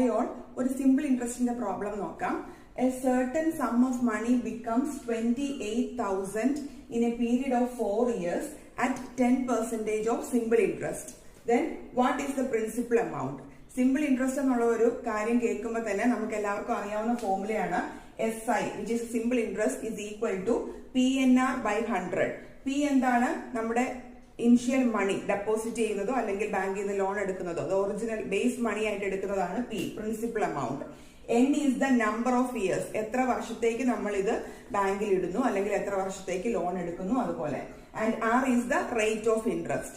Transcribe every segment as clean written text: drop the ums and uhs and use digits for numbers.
Hi all, ഒരു simple ഇൻട്രസ്റ്റിന്റെ problem നോക്കാം. A certain sum of money becomes 28,000 in a period of 4 years at 10% of simple interest. Then what is the principal amount? Simple interest എന്നുള്ള ഒരു കാര്യം കേൾക്കുമ്പോൾ തന്നെ നമുക്ക് എല്ലാവർക്കും അറിയാവുന്ന ഫോർമുലയാണ് SI, which is simple interest is equal to PNR by 100. P എന്താണ്? നമ്മുടെ ഇനിഷ്യൽ മണി ഡെപ്പോസിറ്റ് ചെയ്യുന്നതോ അല്ലെങ്കിൽ ബാങ്കിൽ നിന്ന് ലോൺ എടുക്കുന്നതോ ഒറിജിനൽ ബേസ് മണി ആയിട്ട് എടുക്കുന്നതാണ് P, principal amount. N is the number of years, എത്ര വർഷത്തേക്ക് നമ്മൾ ഇത് ബാങ്കിൽ ഇടുന്നു അല്ലെങ്കിൽ എത്ര വർഷത്തേക്ക് ലോൺ എടുക്കുന്നു അതുപോലെ. And R is the rate of interest.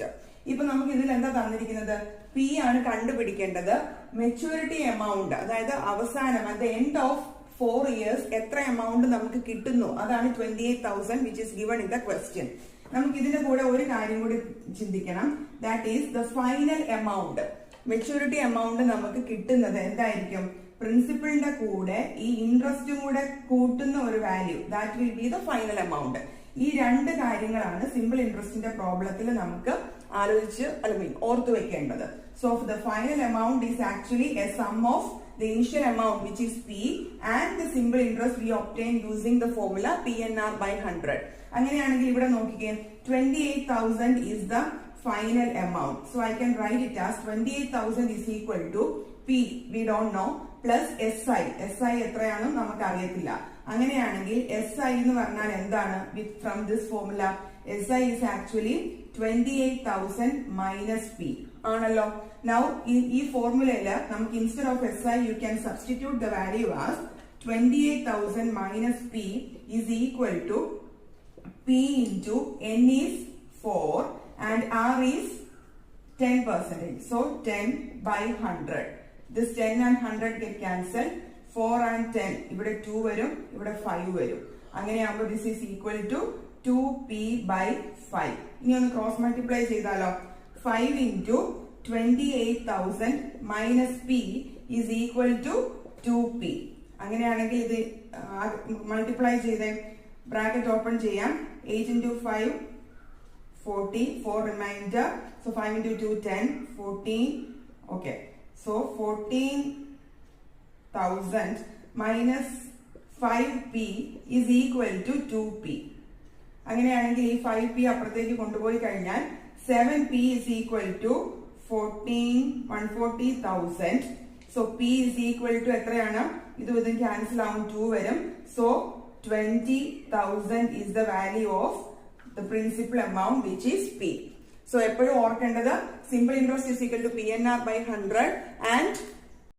ഇപ്പൊ നമുക്ക് ഇതിൽ എന്താ തന്നിരിക്കുന്നത്? P ആണ് കണ്ടുപിടിക്കേണ്ടത്. മെച്യൂരിറ്റി എമൗണ്ട്, അതായത് അവസാനം at the end of 4 years എത്ര എമൗണ്ട് നമുക്ക് കിട്ടുന്നു, അതാണ് 28,000 which is given in the question. നമുക്ക് ഇതിന്റെ കൂടെ ഒരു കാര്യം കൂടി ചിന്തിക്കണം. That is the final amount. Maturity amount നമുക്ക് കിട്ടുന്നത് എന്തായിരിക്കും? പ്രിൻസിപ്പിളിന്റെ കൂടെ ഈ ഇൻട്രസ്റ്റും കൂടെ കൂട്ടുന്ന ഒരു value, that will be the final amount. ഈ രണ്ട് കാര്യങ്ങളാണ് സിമ്പിൾ ഇൻട്രസ്റ്റിന്റെ പ്രോബ്ലത്തിൽ നമുക്ക് ആലോചിച്ച് ഓർത്തു വെക്കേണ്ടത്. So the final amount is actually a sum of the initial amount which is P and the simple interest we obtain using the formula PNR by 100. അങ്ങനെയാണെങ്കിൽ ഇവിടെ നോക്കിക്കേ, 28,000 is the final amount. So I can write it as 28,000 is equal to P, we don't know, plus SI. SI എത്രയാണെന്ന് നമുക്ക് അറിയത്തില്ല. അങ്ങനെയാണെങ്കിൽ SI എന്ന് പറഞ്ഞാൽ എന്താണ്? From this formula SI is actually 28,000 minus P ആണല്ലോ. Now ഈ ഫോർമുലയില് നമുക്ക് instead of SI you can substitute the value as 28,000 minus P is equal to P into N is 4 and R is 10%. So 10 by 100. This 10 and 100 get cancelled. 4 and 10 ഇവിടെ 2 വരും, ഇവിടെ 5 വരും. അങ്ങനെയാകുമ്പോൾ this is equal to 2P by 5. ഇനി ഒന്ന് cross multiply ചെയ്താലോ? 5 into 28,000 minus P is equal to 2P. അങ്ങനെയാണെങ്കിൽ ഇത് മൾട്ടിപ്ലൈ ചെയ്തേ, ബ്രാക്കറ്റ് ഓപ്പൺ ചെയ്യാം. 8 into 5 40, 4 remainder, so 5 into 2 10, 14. Okay, so 14,000 minus 5P is equal to 2P. അങ്ങനെയാണെങ്കിൽ ഈ 5P അപ്പുറത്തേക്ക് കൊണ്ടുപോയി കഴിഞ്ഞാൽ 7P is equal to 140,000. So P is equal to എത്രയാണ്? ഇത് ക്യാൻസൽ ആവും, 2 വരും. So 20,000 is the value of the principal amount which is P. So എപ്പോഴും ഓർക്കേണ്ടത് simple interest is equal to PNR by 100 and